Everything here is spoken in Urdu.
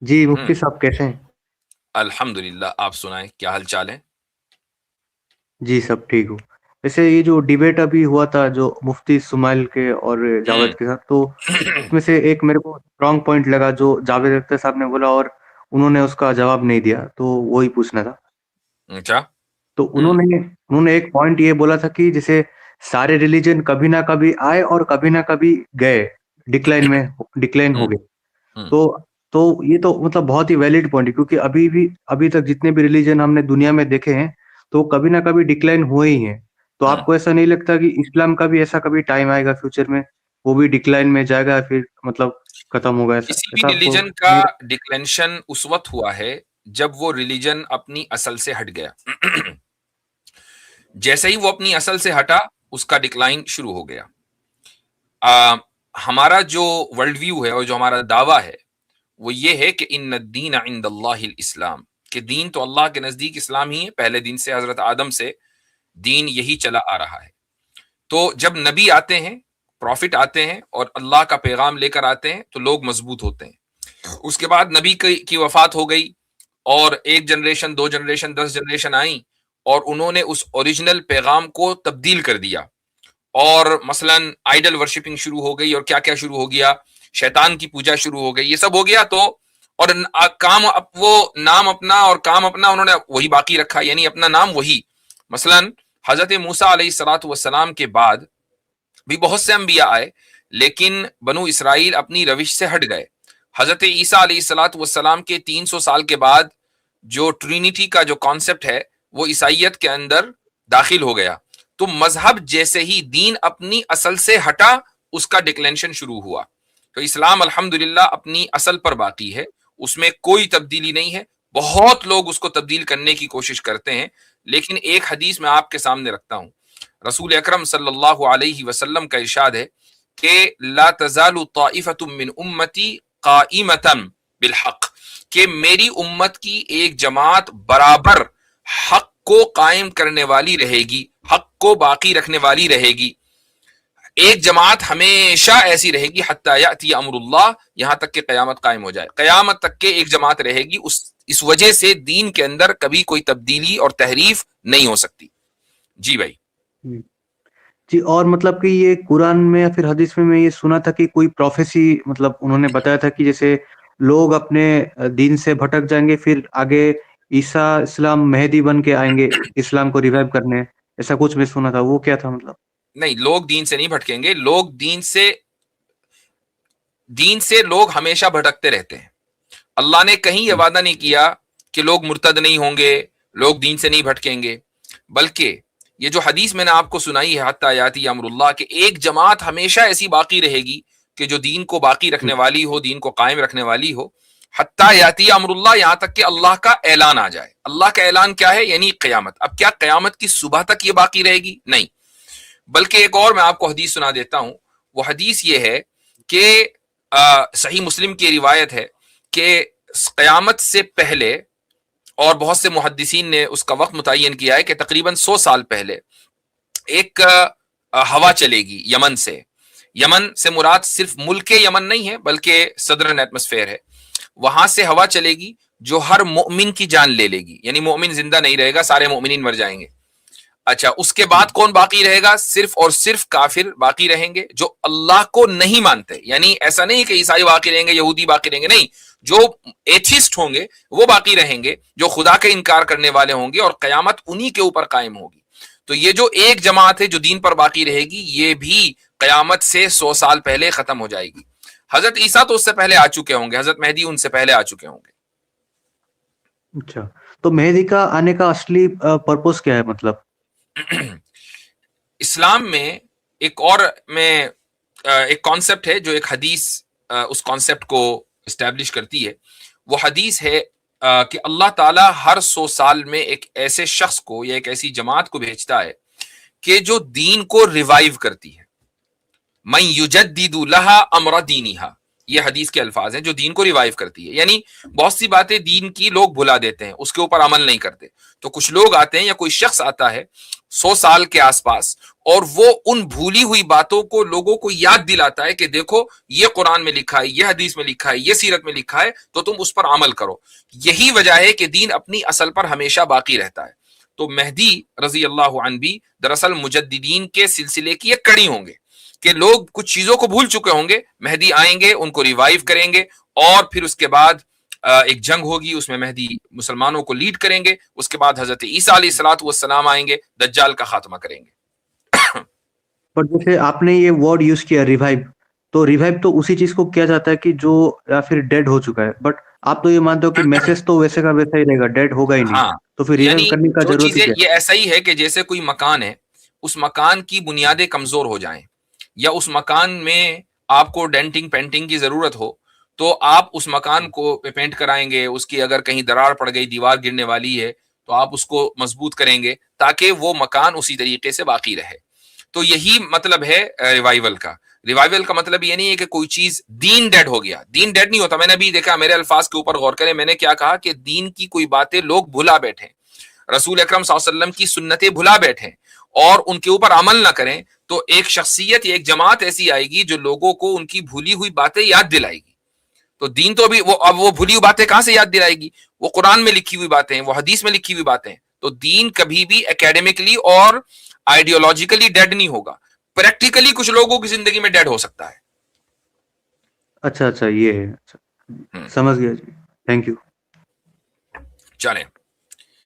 جی مفتی ہوں صاحب کیسے ہیں؟ الحمدللہ، آپ سنائیں کیا حال چال ہے؟ جی سب ٹھیک ہو. ویسے یہ جو ڈیبیٹ ابھی ہوا تھا جو مفتی سمائل کے اور ہوں جاوید کے ساتھ، تو اس میں سے ایک میرے کو اسٹرانگ پوائنٹ لگا جو جاوید اختر صاحب نے بولا، اور انہوں نے اس کا جواب نہیں دیا، تو وہی پوچھنا تھا. اچھا. تو ہوں انہوں نے ایک پوائنٹ یہ بولا تھا کہ جیسے سارے ریلیجن کبھی نہ کبھی آئے اور کبھی نہ کبھی گئے، ڈکلائن ہوں ہو گئے. ہوں تو تو یہ تو مطلب بہت ہی ویلڈ پوائنٹ ہے، کیونکہ ابھی تک جتنے بھی ریلیجن ہم نے دنیا میں دیکھے ہیں تو وہ کبھی نہ کبھی ڈکلائن ہوئے ہی ہیں. تو ہوں آپ کو ایسا نہیں لگتا کہ اسلام کا بھی ایسا کبھی ٹائم آئے گا فیوچر میں، وہ بھی ڈکلائن میں جائے گا، پھر مطلب ختم ہوگا؟ ایسا کسی بھی ایسا آپ کو ریلیجن کا نہیں ڈکلینشن اس وقت ہوا ہے جب وہ ریلیجن اپنی اصل سے ہٹ گیا. جیسے ہی وہ اپنی اصل سے ہٹا، اس کا ڈکلائن شروع ہو گیا. ہمارا جو ورلڈ ویو ہے اور جو ہمارا دعویٰ ہے وہ یہ ہے کہ ان الدین عند اللہ الاسلام، کہ دین تو اللہ کے نزدیک اسلام ہی ہے. پہلے دن سے، حضرت آدم سے دین یہی چلا آ رہا ہے. تو جب نبی آتے ہیں، پروفٹ آتے ہیں اور اللہ کا پیغام لے کر آتے ہیں تو لوگ مضبوط ہوتے ہیں. اس کے بعد نبی کی وفات ہو گئی اور ایک جنریشن، دو جنریشن، 10 جنریشن آئیں اور انہوں نے اس اوریجنل پیغام کو تبدیل کر دیا. اور مثلا آئیڈل ورشپنگ شروع ہو گئی، اور کیا کیا شروع ہو گیا، شیطان کی پوجا شروع ہو گئی، یہ سب ہو گیا. تو اور کام وہ نام اپنا اور کام اپنا انہوں نے وہی باقی رکھا، یعنی اپنا نام وہی. مثلا حضرت موسیٰ علیہ الصلوۃ والسلام کے بعد بھی بہت سے انبیاء آئے، لیکن بنو اسرائیل اپنی روش سے ہٹ گئے. حضرت عیسیٰ علیہ الصلوۃ والسلام کے 300 سال کے بعد جو ٹرینیٹی کا جو کانسیپٹ ہے وہ عیسائیت کے اندر داخل ہو گیا. تو مذہب جیسے ہی دین اپنی اصل سے ہٹا، اس کا ڈکلینشن شروع ہوا. تو اسلام الحمدللہ اپنی اصل پر باقی ہے، اس میں کوئی تبدیلی نہیں ہے. بہت لوگ اس کو تبدیل کرنے کی کوشش کرتے ہیں، لیکن ایک حدیث میں آپ کے سامنے رکھتا ہوں. رسول اکرم صلی اللہ علیہ وسلم کا ارشاد ہے کہ لا تزال طائفۃ من امتی قائمۃ بالحق، کہ میری امت کی ایک جماعت برابر حق کو قائم کرنے والی رہے گی، حق کو باقی رکھنے والی رہے گی. ایک جماعت ہمیشہ ایسی رہے گی حتی یأتی امر اللہ، یہاں تک کہ قیامت قائم ہو جائے. قیامت تک کے ایک جماعت رہے گی. اس وجہ سے دین کے اندر کبھی کوئی تبدیلی اور تحریف نہیں ہو سکتی. جی بھائی. جی جی. اور مطلب کہ یہ قرآن میں یا پھر حدیث میں یہ سنا تھا کہ کوئی پروفیسی، مطلب انہوں نے بتایا تھا کہ جیسے لوگ اپنے دین سے بھٹک جائیں گے، پھر آگے عیسیٰ اسلام مہدی بن کے آئیں گے اسلام کو ریوائو کرنے، ایسا کچھ میں سنا تھا. وہ کیا تھا مطلب؟ نہیں، لوگ دین سے نہیں بھٹکیں گے. لوگ دین سے لوگ ہمیشہ بھٹکتے رہتے ہیں. اللہ نے کہیں یہ وعدہ نہیں کیا کہ لوگ مرتد نہیں ہوں گے، لوگ دین سے نہیں بھٹکیں گے. بلکہ یہ جو حدیث میں نے آپ کو سنائی ہے حتی یاتی امر اللہ، کہ ایک جماعت ہمیشہ ایسی باقی رہے گی کہ جو دین کو باقی رکھنے والی ہو، دین کو قائم رکھنے والی ہو. حتی یاتی امر اللہ، یہاں تک کہ اللہ کا اعلان آ جائے. اللہ کا اعلان کیا ہے؟ یعنی قیامت. اب کیا قیامت کی صبح تک یہ باقی رہے گی؟ نہیں. بلکہ ایک اور میں آپ کو حدیث سنا دیتا ہوں. وہ حدیث یہ ہے کہ صحیح مسلم کی روایت ہے کہ قیامت سے پہلے، اور بہت سے محدثین نے اس کا وقت متعین کیا ہے کہ تقریباً 100 سال پہلے، ایک ہوا چلے گی یمن سے. یمن سے مراد صرف ملک یمن نہیں ہے بلکہ صدرن ایٹماسفیئر ہے. وہاں سے ہوا چلے گی جو ہر مومن کی جان لے لے گی، یعنی مومن زندہ نہیں رہے گا، سارے مومنین مر جائیں گے. اچھا، اس کے بعد کون باقی رہے گا؟ صرف اور صرف کافر باقی رہیں گے جو اللہ کو نہیں مانتے. یعنی ایسا نہیں کہ عیسائی باقی رہیں گے، یہودی باقی رہیں گے، نہیں. جو ایتھسٹ ہوں گے وہ باقی رہیں گے، جو خدا کا انکار کرنے والے ہوں گے، اور قیامت انہی کے اوپر قائم ہوگی. تو یہ جو ایک جماعت ہے جو دین پر باقی رہے گی، یہ بھی قیامت سے 100 سال پہلے ختم ہو جائے گی. حضرت عیسیٰ تو اس سے پہلے آ چکے ہوں گے، حضرت مہدی ان سے پہلے آ چکے ہوں گے. اچھا، تو مہدی کا آنے کا اصلی پرپوز کیا ہے مطلب؟ اسلام میں ایک اور میں ایک کانسیپٹ ہے جو ایک حدیث اس کانسیپٹ کو اسٹیبلش کرتی ہے. وہ حدیث ہے کہ اللہ تعالیٰ ہر 100 سال میں ایک ایسے شخص کو یا ایک ایسی جماعت کو بھیجتا ہے کہ جو دین کو ریوائیو کرتی ہے. من یجدد لہا امر دینہا، یہ حدیث کے الفاظ ہیں جو دین کو ریوائیو کرتی ہے. یعنی بہت سی باتیں دین کی لوگ بھلا دیتے ہیں, اس کے اوپر عمل نہیں کرتے. تو کچھ لوگ آتے ہیں یا کوئی شخص آتا ہے 100 سال کے آس پاس, اور وہ ان بھولی ہوئی باتوں کو لوگوں کو یاد دلاتا ہے کہ دیکھو یہ قرآن میں لکھا ہے, یہ حدیث میں لکھا ہے, یہ سیرت میں لکھا ہے, تو تم اس پر عمل کرو. یہی وجہ ہے کہ دین اپنی اصل پر ہمیشہ باقی رہتا ہے. تو مہدی رضی اللہ عنہ بھی دراصل مجددین کے سلسلے کی ایک کڑی ہوں گے کہ لوگ کچھ چیزوں کو بھول چکے ہوں گے, مہدی آئیں گے, ان کو ریوائیو کریں گے, اور پھر اس کے بعد ایک جنگ ہوگی, اس میں مہدی مسلمانوں کو لیڈ کریں گے. اس کے بعد حضرت عیسیٰ علیہ الصلوۃ والسلام آئیں گے, دجال کا خاتمہ کریں گے. پر جیسے آپ نے یہ ورڈ یوز کیا ریوائو, تو ریوائو تو اسی چیز کو کیا جاتا ہے کہ جو یا پھر ڈیڈ ہو چکا ہے, بٹ آپ تو یہ مانتے ہو کہ میسج تو ویسے کا ویسا ہی رہے گا, ڈیڈ ہوگا ہی نہیں, ہاں, تو پھر ریوائو یعنی کرنے کا جو ضرورت ہی چیزیں کیا یہ ایسا ہی ہے کہ جیسے کوئی مکان ہے, اس مکان کی بنیادیں کمزور ہو جائیں, یا اس مکان میں آپ کو ڈینٹنگ پینٹنگ کی ضرورت ہو, تو آپ اس مکان کو پینٹ کرائیں گے. اس کی اگر کہیں دراڑ پڑ گئی, دیوار گرنے والی ہے, تو آپ اس کو مضبوط کریں گے تاکہ وہ مکان اسی طریقے سے باقی رہے. تو یہی مطلب ہے ریوائول کا. ریوائول کا مطلب یہ نہیں ہے کہ کوئی چیز, دین ڈیڈ ہو گیا, دین ڈیڈ نہیں ہوتا. میں نے بھی دیکھا, میرے الفاظ کے اوپر غور کریں, میں نے کیا کہا کہ دین کی کوئی باتیں لوگ بھلا بیٹھے, رسول اکرم صلی اللہ علیہ وسلم کی سنتیں بھلا بیٹھے اور ان کے اوپر عمل نہ کریں, تو ایک شخصیت یا ایک جماعت ایسی آئے گی جو لوگوں کو ان کی بھولی ہوئی باتیں یاد دلائے گی. تو دین تو ابھی اب وہ بھولی ہوئی باتیں کہاں سے یاد دلائے گی؟ وہ قرآن میں لکھی ہوئی باتیں ہیں, وہ حدیث میں لکھی ہوئی باتیں ہیں. تو دین کبھی بھی اکیڈیمکلی اور آئیڈیولوجیکلی ڈیڈ نہیں ہوگا. پریکٹیکلی کچھ لوگوں کی زندگی میں ڈیڈ ہو سکتا ہے. اچھا یہ ہے, اچھا سمجھ گیا جی, تھینک یو. چلیں.